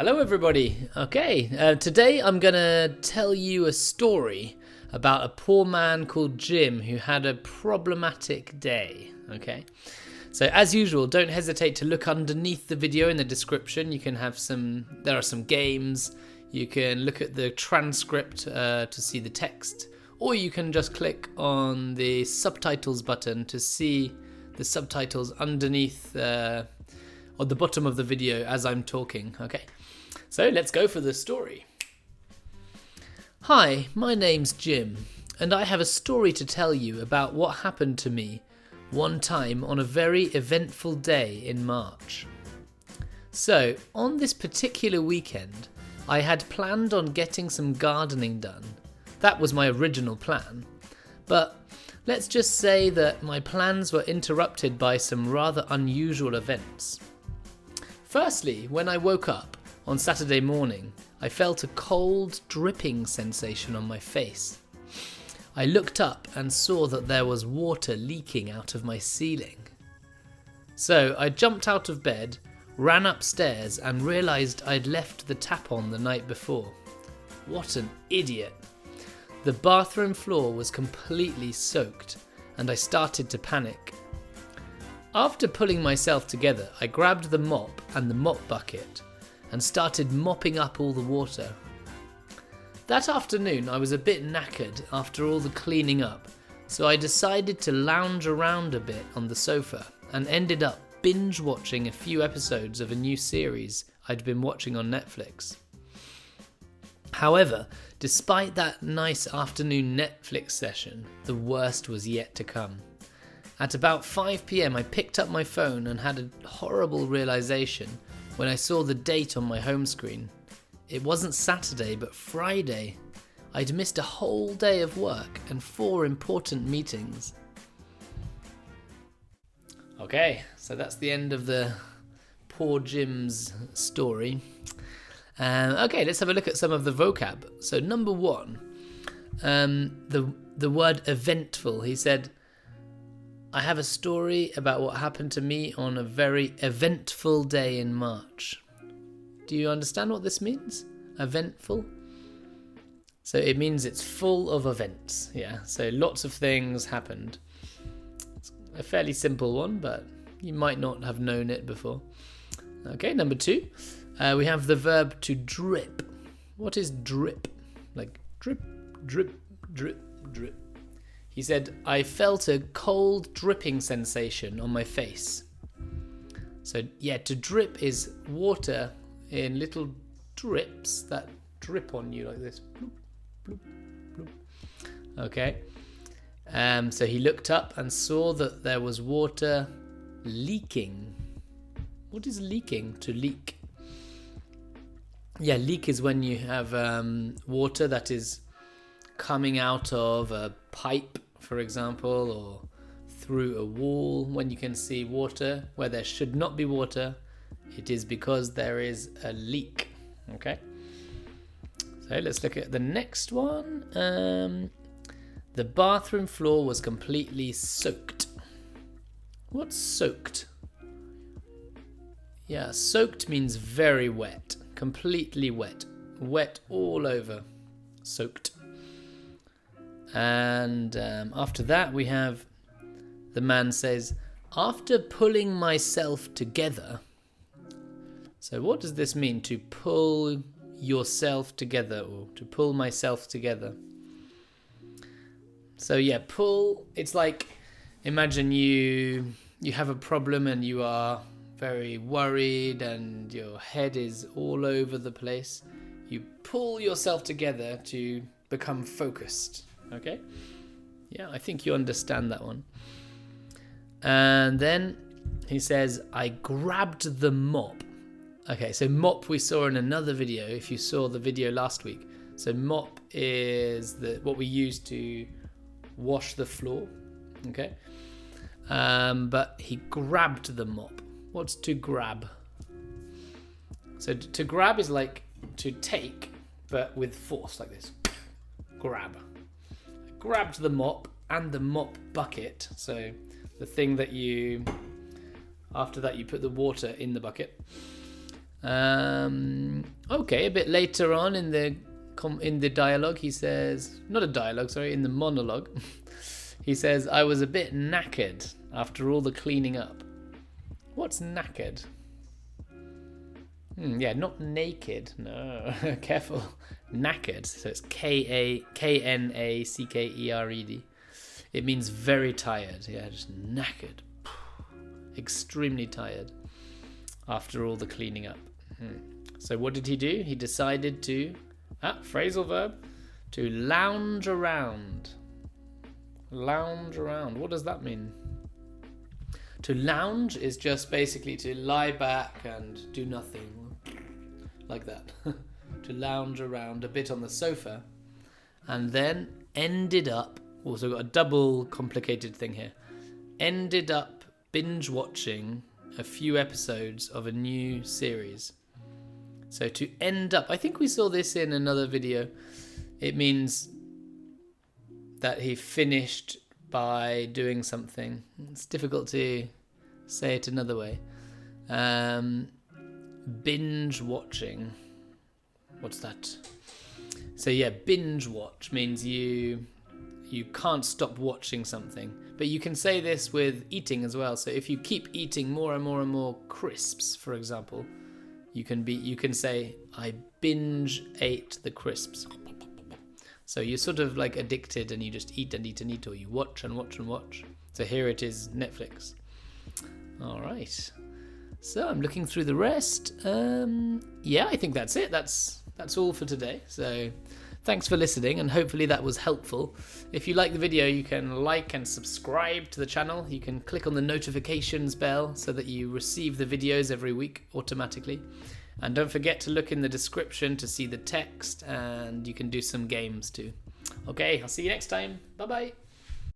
Hello everybody. Okay, today I'm gonna tell you a story about a poor man called Jim who had a problematic day. Okay, so as usual, don't hesitate to look underneath the video in the description. You can have there are some games. You can look at the transcript to see the text, or you can just click on the subtitles button to see the subtitles underneath on the bottom of the video as I'm talking. Okay, so let's go for the story. Hi, my name's Jim, and I have a story to tell you about what happened to me one time on a very eventful day in March. So, on this particular weekend, I had planned on getting some gardening done. That was my original plan. But let's just say that my plans were interrupted by some rather unusual events. Firstly, when I woke up on Saturday morning, I felt a cold, dripping sensation on my face. I looked up and saw that there was water leaking out of my ceiling. So I jumped out of bed, ran upstairs and realised I'd left the tap on the night before. What an idiot! The bathroom floor was completely soaked and I started to panic. After pulling myself together, I grabbed the mop and the mop bucket and started mopping up all the water. That afternoon I was a bit knackered after all the cleaning up, so I decided to lounge around a bit on the sofa and ended up binge watching a few episodes of a new series I'd been watching on Netflix. However, despite that nice afternoon Netflix session, the worst was yet to come. At about 5 p.m. I picked up my phone and had a horrible realisation when I saw the date on my home screen. It wasn't Saturday but Friday. I'd missed a whole day of work and 4 important meetings. Okay, so that's the end of the poor Jim's story. Okay, let's have a look at some of the vocab. So number 1, the word eventful. He said, I have a story about what happened to me on a very eventful day in March. Do you understand what this means? Eventful? So it means it's full of events. Yeah, so lots of things happened. It's a fairly simple one, but you might not have known it before. Okay, number 2. We have the verb to drip. What is drip? Like drip, drip, drip, drip. He said, I felt a cold dripping sensation on my face. So yeah, to drip is water in little drips that drip on you like this. Bloop, bloop, bloop. Okay. So he looked up and saw that there was water leaking. What is leaking? To leak. Yeah, leak is when you have water that is coming out of a pipe, for example, or through a wall. When you can see water where there should not be water, it is because there is a leak. Okay, so let's look at the next one. The bathroom floor was completely soaked. What's soaked? Yeah, soaked means very wet, completely wet, wet all over, soaked. And after that we have, the man says, after pulling myself together. So what does this mean, to pull yourself together, or to pull myself together? So yeah, pull, it's like, imagine you have a problem and you are very worried and your head is all over the place. You pull yourself together to become focused. Okay? Yeah, I think you understand that one. And then he says, I grabbed the mop. Okay, so mop we saw in another video, if you saw the video last week. So mop is what we use to wash the floor. Okay? But he grabbed the mop. What's to grab? So to grab is like to take, but with force, like this. Grab. Grabbed the mop and the mop bucket, so the thing that after that you put the water in the bucket. Okay, a bit later on in the dialogue, he says, not a dialogue, sorry, in the monologue, he says, I was a bit knackered after all the cleaning up. What's knackered? Yeah, not naked. No, careful. Knackered. So it's Knackered. It means very tired. Yeah, just knackered. Extremely tired after all the cleaning up. So what did he do? He decided to, phrasal verb, to lounge around. Lounge around. What does that mean? To lounge is just basically to lie back and do nothing. Like that. To lounge around a bit on the sofa. And then ended up, also got a double complicated thing here. Ended up binge watching a few episodes of a new series. So to end up, I think we saw this in another video. It means that he finished by doing something. It's difficult to say it another way. Binge watching. What's that? So yeah, binge watch means you can't stop watching something. But you can say this with eating as well. So if you keep eating more and more and more crisps, for example, you can say, I binge ate the crisps. So you're sort of like addicted and you just eat and eat and eat, or you watch and watch and watch. So here it is, Netflix. All right. So I'm looking through the rest. Yeah, I think that's it. That's all for today. So thanks for listening, and hopefully that was helpful. If you like the video, you can like and subscribe to the channel. You can click on the notifications bell so that you receive the videos every week automatically. And don't forget to look in the description to see the text, and you can do some games too. Okay, I'll see you next time. Bye-bye.